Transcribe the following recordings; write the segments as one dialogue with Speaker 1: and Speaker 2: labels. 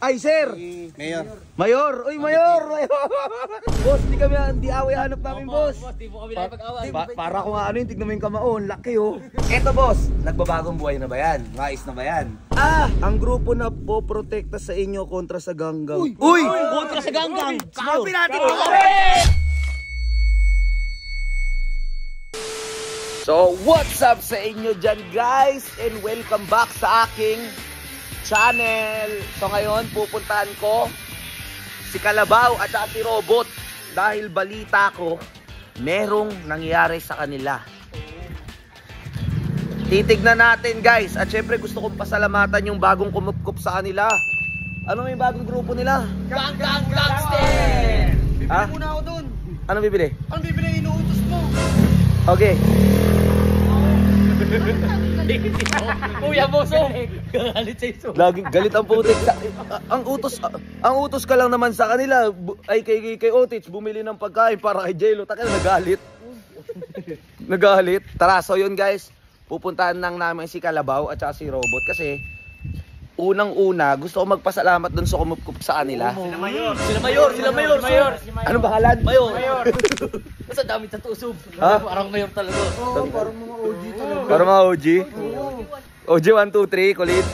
Speaker 1: Ay, sir!
Speaker 2: Mayor.
Speaker 1: Mayor! Uy, Mayor! Boss, di kami, di away hanap namin, boss.
Speaker 3: Boss, di po kami nakipag-away.
Speaker 1: Para kung ano yun, tignan mo yung kamaon. Laki, oh. Eto, boss. Nagbabagong buhay na ba yan? Maayos na ba yan? Ang grupo na poprotekta sa inyo kontra sa ganggang. Uy!
Speaker 3: Kontra sa ganggang!
Speaker 1: Kakampi natin! So, what's up sa inyo dyan, guys? And welcome back sa aking channel. So, ngayon, pupuntahan ko si Kalabaw at si Robot dahil balita ko, merong nangyari sa kanila. Titignan natin, guys. At syempre, gusto kong pasalamatan yung bagong kumupkup sa kanila. Ano yung bagong grupo nila?
Speaker 3: Ganggang Gangster!
Speaker 1: Ha?
Speaker 2: Bibili muna ako dun.
Speaker 1: Anong bibili?
Speaker 2: Anong bibili? Inuutos mo.
Speaker 1: Okay.
Speaker 3: Kuya Boso! Galit sa iso.
Speaker 1: Laging galit ang putik. Ang utos ka lang naman sa kanila ay kay Otich bumili ng pagkain para kay Jello. Taka nagalit. Nagalit. Tara, so yun guys. Pupuntahan lang namin si Kalabaw at saka si Robot kasi unang-una gusto ko magpasalamat dun sa kumupkup sa kanila.
Speaker 3: Sila Mayor!
Speaker 1: Ano bahalan?
Speaker 3: Mayor! Kasi dami tatusog.
Speaker 1: Ha?
Speaker 3: Parang Mayor talaga.
Speaker 2: Parang mga OG talaga.
Speaker 1: Para mga OG? OG 1, 2, 3, kulit.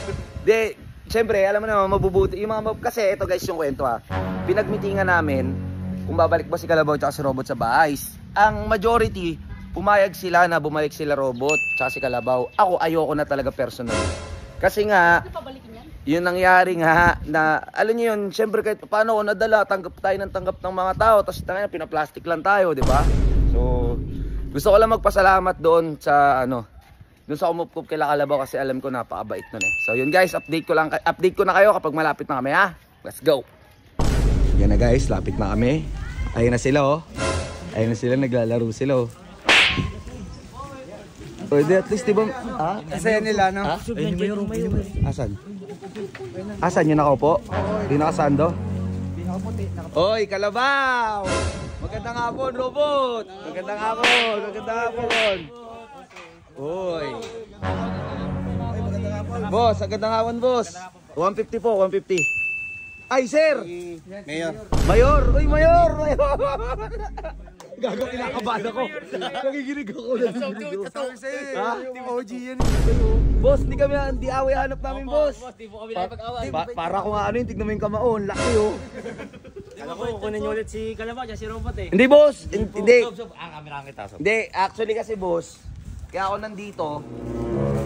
Speaker 1: Di, syempre, alam mo naman, mabubuti. Yung mga kasi, ito guys yung kwento ha. Pinagmitingan namin, kung babalik ba si Kalabaw at si Robot sa bahay. Ang majority, pumayag sila na bumalik sila Robot at si Kalabaw. Ako, ayoko na talaga personal. Kasi nga, yun nangyari nga na, alam niyo yun, syempre kahit paano ako nadala, tanggap ng mga tao, tapos pinaplastic lang tayo, di ba? So, gusto ko lang magpasalamat doon sa, doon sa kumupkup kay Kalabaw kasi alam ko napakabait nun eh. So yun guys, update ko na kayo kapag malapit na kami ha. Let's go! Yan na guys, lapit na kami. Ayun na sila oh. Ayun na sila, naglalaro sila oh. Pwede at least diba? Ha?
Speaker 2: Kasi nila, no?
Speaker 1: Ha? Asan? Asan yung nakaupo? Di nakasando? Oy, Kalabaw! Magandang hapon, Robot! Magandang hapon! Oy! Boss, magandang hapon, boss! 150 po, 150. Ay, sir!
Speaker 2: Mayor.
Speaker 1: Mayor! Uy, Mayor! Gago, kinakabahan ako. Nagiginig ako. Ha?
Speaker 2: OG yan.
Speaker 1: Boss, di away hanap namin, boss.
Speaker 3: Boss, di po kami nakipag-away.
Speaker 1: Para kung ano yun, tignan mo yung kamaon. Laki oh.
Speaker 3: Alam ko, kunin nyo ulit si Kalabaw at si Robot eh.
Speaker 1: Hindi, boss. Hindi.
Speaker 3: Kamera kita.
Speaker 1: Hindi, actually kasi, boss, kaya ako nandito,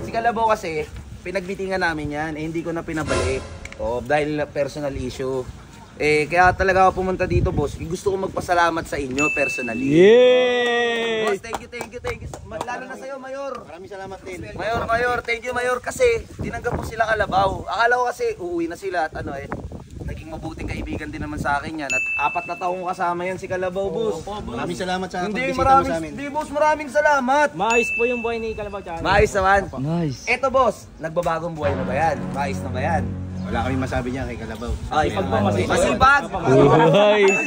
Speaker 1: si Kalabaw kasi, pinagmitingan namin yan, eh hindi ko na pinabalik. Dahil personal issue. Kaya talaga ako pumunta dito, boss. Gusto ko magpasalamat sa inyo personally.
Speaker 2: Yay!
Speaker 1: Boss, thank you. Lalo na sa'yo, Mayor.
Speaker 2: Maraming salamat din.
Speaker 1: Mayor, thank you, Mayor. Kasi, tinanggap mo sila Kalabaw. Akala ko kasi, uuwi na sila at naging mabuting kaibigan din naman sa akin yan. At 4 na taong kasama yan si Kalabaw, boss.
Speaker 2: Maraming salamat sa
Speaker 1: Hindi,
Speaker 2: pagbisita mo sa amin.
Speaker 1: Hindi, boss, maraming salamat.
Speaker 3: Maayos po yung buhay ni Kalabaw.
Speaker 1: Maayos naman.
Speaker 2: Nice.
Speaker 1: Eto, boss, nagbabagong buhay na ba yan? Maayos na ba yan?
Speaker 2: Wala kami masabi niya kay Kalabaw.
Speaker 1: Ay, masipag!
Speaker 2: Nice.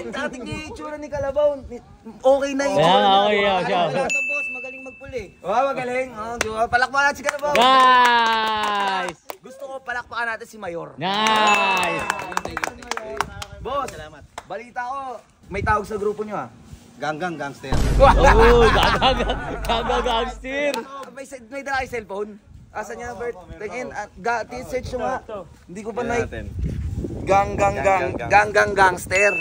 Speaker 1: Dating yung itsura ni Kalabaw, okay na yung
Speaker 3: Kaya
Speaker 1: itsura.
Speaker 3: okay siya.
Speaker 1: Wala to, boss, magaling magpuli. Magaling. Palakpakan natin si Kalabaw.
Speaker 3: Nice!
Speaker 1: Gusto ko palakpakan natin si Mayor.
Speaker 3: Nice!
Speaker 1: Boss, salamat. Balita ko, may tawag sa grupo nyo ha.
Speaker 2: Ganggang Gangster.
Speaker 3: Oh, gangster!
Speaker 1: May dala kayo cellphone? Asan niya, Bert? Tingin, search nyo nga. Hindi ko pa na... Ganggang Gangster.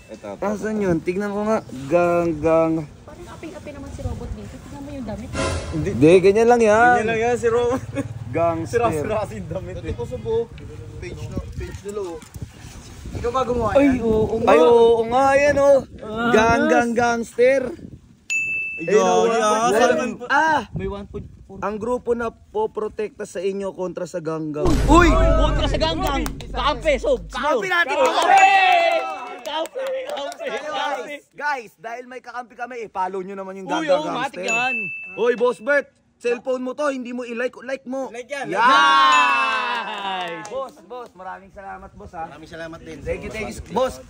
Speaker 2: Ito.
Speaker 1: Asan yun? Tignan ko nga. Ganggang...
Speaker 4: Parang aping-api naman si Robot dito. Tignan mo yung damit.
Speaker 1: Hindi, ganyan lang yan.
Speaker 2: Ganyan lang yan si Robot.
Speaker 1: Gangster.
Speaker 2: Sira-sira kasi damit eh. Ito ko sa buo. Page nila oh. Ikaw ba gumawa
Speaker 1: Ay,
Speaker 2: yan?
Speaker 1: oo nga yan oh. Ganggang Gangster.
Speaker 3: May 1.4.
Speaker 1: Ang grupo na poprotekta sa inyo kontra sa ganggang.
Speaker 3: Uy! Kontra sa ganggang! Kakampi!
Speaker 1: Kakampi natin!
Speaker 3: Kakampi!
Speaker 1: Guys, dahil may kakampi kami, follow nyo naman yung
Speaker 3: Uy,
Speaker 1: ganggang
Speaker 3: matik
Speaker 1: Gangster.
Speaker 3: yan!
Speaker 1: Uy, Boss Bert, cellphone mo to, hindi mo i-like mo.
Speaker 2: Like yan.
Speaker 1: Yan!
Speaker 3: Nice!
Speaker 1: Boss, boss. Maraming salamat, boss, ha.
Speaker 2: Maraming salamat din.
Speaker 1: Thank you, boss.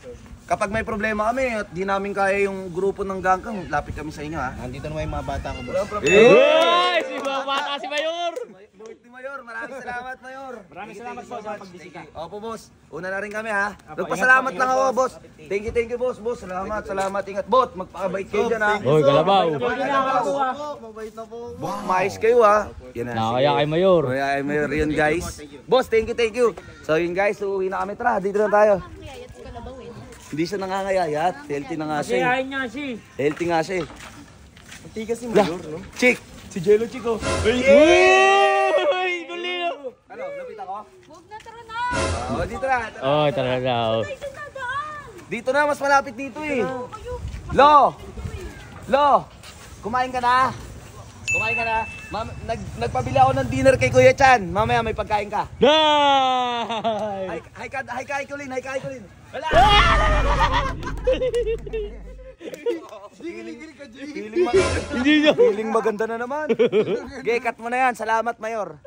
Speaker 1: Kapag may problema kami at di namin kaya yung grupo ng gangkang, lapit kami sa inyo, ha.
Speaker 2: Nandito naman yung mga bata ko, boss.
Speaker 3: Hey! Si Bata si Mayor!
Speaker 1: Buwit ni Mayor, maraming salamat, Mayor.
Speaker 3: Maraming salamat po sa pagbisita.
Speaker 1: Opo, boss. Una na rin kami, ha. Nagpasalamat lang ako, boss. Thank you, boss. Boss, salamat. Ingat, bot. Magpakabait kayo dyan, ha.
Speaker 3: Hoy, Kalabaw.
Speaker 2: Mabait na po.
Speaker 1: Mais kayo, ha. Yan, ha.
Speaker 3: Nakakaya kay Mayor.
Speaker 1: Kaya ay Mayor yun, guys. Boss, thank you. So yun, guys, uuwi na kami. Tara, dito na tayo.
Speaker 4: Nangyayat si Kalabaw eh.
Speaker 1: Hindi siya nangangayayat. Healthy na nga siya. eh.
Speaker 3: Kayain niya si.
Speaker 1: Healthy nga siya. eh.
Speaker 2: Tigas si Mayor, no?
Speaker 1: Chick!
Speaker 2: Si Jello Chico.
Speaker 3: Uy! Gulino!
Speaker 1: Ano, lapit ako?
Speaker 4: Huwag na, tara na!
Speaker 1: Oo, dito na.
Speaker 3: Oh, tara na.
Speaker 4: Ay, doon na daan!
Speaker 1: Dito na, mas malapit dito eh. Lo! Kumain ka na? Nagpabili ako ng dinner kay Kuya Chan. Mamaya may pagkain ka.
Speaker 3: Nice!
Speaker 1: Hi ka, Kulin. Wala!
Speaker 2: Giling ka, G.
Speaker 1: Feeling maganda na naman. Okay, cut mo na yan. Salamat, Mayor.